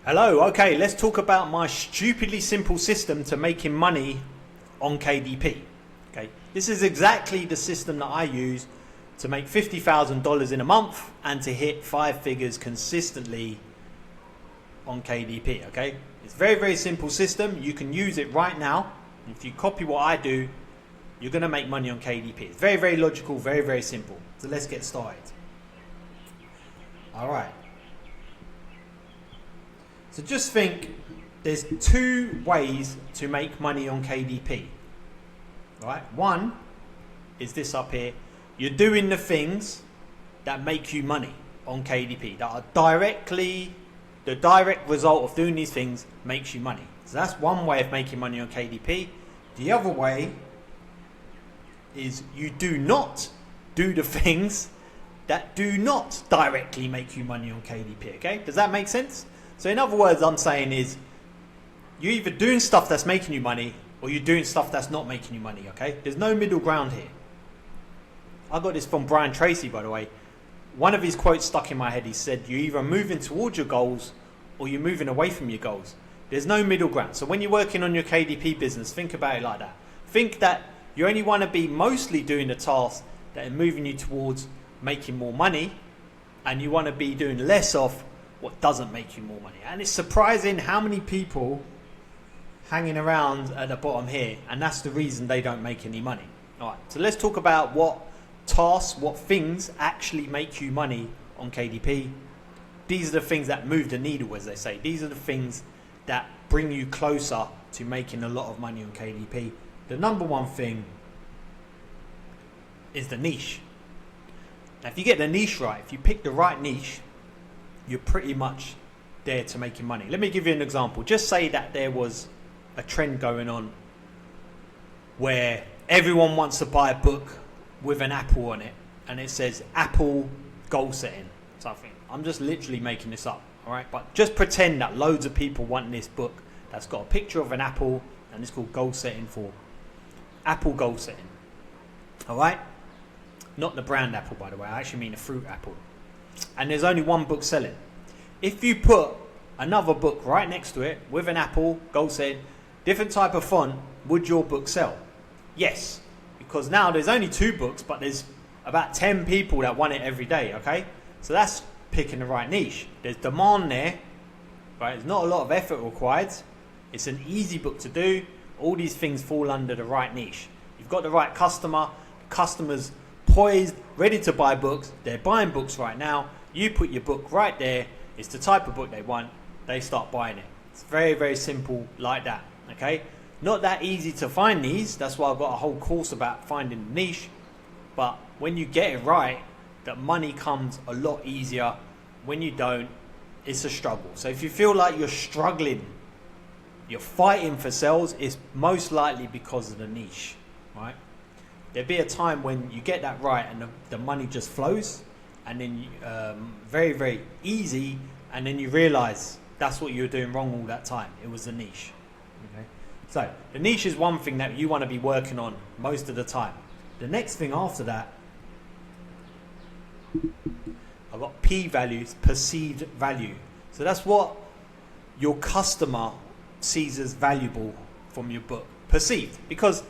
Hello, okay, let's talk about my stupidly simple system to making money on KDP. Okay, this is exactly the system that I use to make $50,000 in a month and to hit 5 figures consistently on KDP. Okay, it's a very, very simple system. You can use it right now. If you copy what I do, you're going to make money on KDP. It's very, very logical, very, very simple. So let's get started. All right. So just think, there's 2 ways to make money on KDP. Right? One is this up here. You're doing the things that make you money on KDP, that are the direct result of doing these things makes you money. So that's one way of making money on KDP. The other way is you do not do the things that do not directly make you money on KDP. Okay? Does that make sense? So in other words, I'm saying is, you're either doing stuff that's making you money or you're doing stuff that's not making you money, okay? There's no middle ground here. I got this from Brian Tracy, by the way. One of his quotes stuck in my head. He said, you're either moving towards your goals or you're moving away from your goals. There's no middle ground. So when you're working on your KDP business, think about it like that. Think that you only want to be mostly doing the tasks that are moving you towards making more money, and you want to be doing less of what doesn't make you more money. And it's surprising how many people hanging around at the bottom here, and that's the reason they don't make any money. All right, so let's talk about what tasks, what things actually make you money on KDP. These are the things that move the needle, as they say. These are the things that bring you closer to making a lot of money on KDP. The number one thing is the niche. Now, if you get the niche right, if you pick the right niche, you're pretty much there to making money. Let me give you an example. Just say that there was a trend going on where everyone wants to buy a book with an apple on it, and it says Apple goal setting something. I'm just literally making this up, all right? But just pretend that loads of people want this book that's got a picture of an apple, and it's called goal setting for Apple goal setting, all right? Not the brand apple, by the way. I actually mean a fruit apple. And there's only one book selling. If you put another book right next to it with an apple, goal setting, different type of font, would your book sell? Yes, because now there's only 2 books, but there's about 10 people that want it every day, okay? So that's picking the right niche. There's demand there, right? There's not a lot of effort required. It's an easy book to do. All these things fall under the right niche. You've got the right customer, customers poised, ready to buy books. They're buying books right now. You put your book right there. It's the type of book they want. They start buying it. It's very, very simple like that. Okay, not that easy to find these. That's why I've got a whole course about finding the niche. But when you get it right, the money comes a lot easier. When you don't, it's a struggle. So if you feel like you're struggling, you're fighting for sales, it's most likely because of the niche, right? There'll be a time when you get that right and the money just flows, and then very, very easy, and then you realize that's what you were doing wrong all that time. It was the niche. Okay? So the niche is one thing that you want to be working on most of the time. The next thing after that, I've got P values, perceived value. So that's what your customer sees as valuable from your book. Perceived, because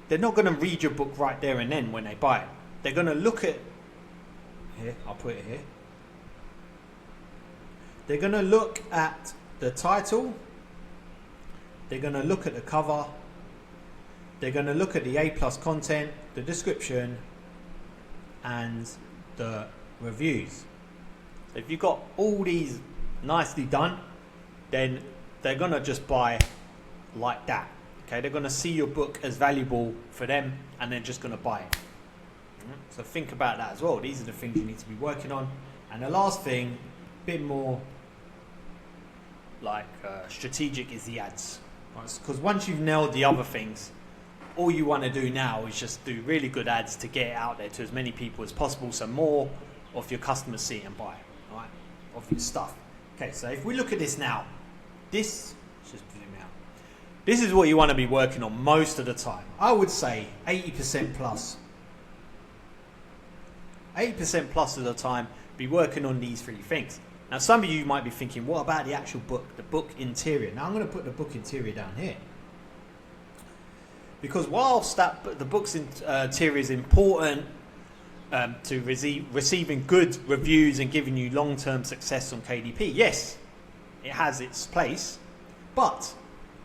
they're not going to read your book right there and then when they buy it. They're going to look at, here, I'll put it here. They're going to look at the title. They're going to look at the cover. They're going to look at the A+ content, the description, and the reviews. So if you've got all these nicely done, then they're going to just buy like that. Okay, they're going to see your book as valuable for them, and they're just going to buy it. So think about that as well. These are the things you need to be working on. And the last thing, a bit more like strategic, is the ads. Because once you've nailed the other things, all you want to do now is just do really good ads to get it out there to as many people as possible, so more of your customers see and buy, all right, of your stuff. Okay, so if we look at this now, this, just zoom out. This is what you want to be working on most of the time. I would say 80% plus. 80% plus of the time, be working on these 3 things. Now some of you might be thinking, what about the actual book, the book interior? Now I'm going to put the book interior down here. Because whilst the book's interior is important to receiving good reviews and giving you long-term success on KDP, yes, it has its place, but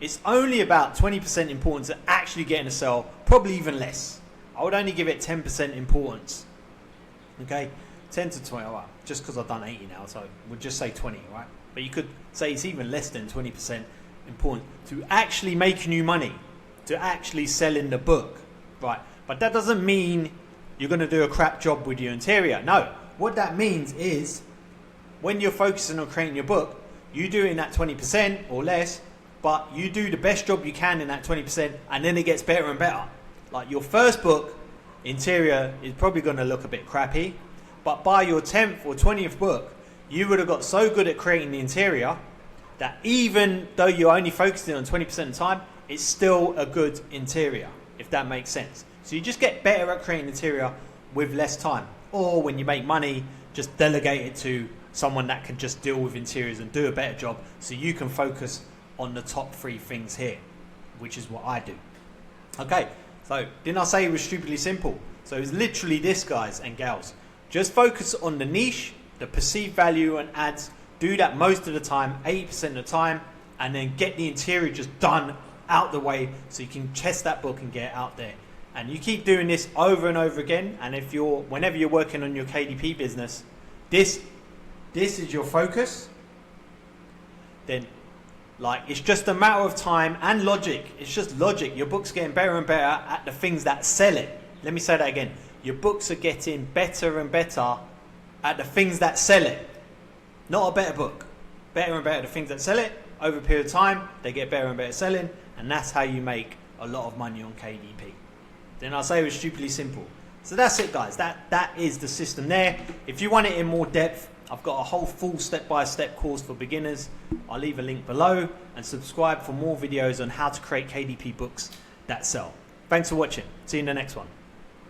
it's only about 20% important to actually getting a sale, probably even less. I would only give it 10% importance. Okay, 10 to 20, well, just because I've done 80 now, so we'll just say 20, right? But you could say it's even less than 20% important to actually making you money, to actually selling the book, right? But that doesn't mean you're going to do a crap job with your interior. No, what that means is when you're focusing on creating your book, you do it in that 20% or less, but you do the best job you can in that 20%, and then it gets better and better. Like your first book, interior is probably going to look a bit crappy, but by your 10th or 20th book, you would have got so good at creating the interior that even though you're only focusing on 20% of the time, it's still a good interior, if that makes sense. So you just get better at creating interior with less time. Or when you make money, just delegate it to someone that can just deal with interiors and do a better job, so you can focus on the top 3 things here, which is what I do. Okay, so didn't I say it was stupidly simple? So it's literally this, guys and gals. Just focus on the niche, the perceived value and ads. Do that most of the time, 80% of the time, and then get the interior just done out the way so you can test that book and get it out there. And you keep doing this over and over again. And if whenever you're working on your KDP business, this is your focus, then like it's just a matter of time and logic. It's just logic. Your book's getting better and better at the things that sell it. Let me say that again. Your books are getting better and better at the things that sell it. Not a better book. Better and better at the things that sell it. Over a period of time, they get better and better selling. And that's how you make a lot of money on KDP. Then I'll say it was stupidly simple. So that's it, guys. That is the system there. If you want it in more depth, I've got a whole full step-by-step course for beginners. I'll leave a link below, and subscribe for more videos on how to create KDP books that sell. Thanks for watching. See you in the next one.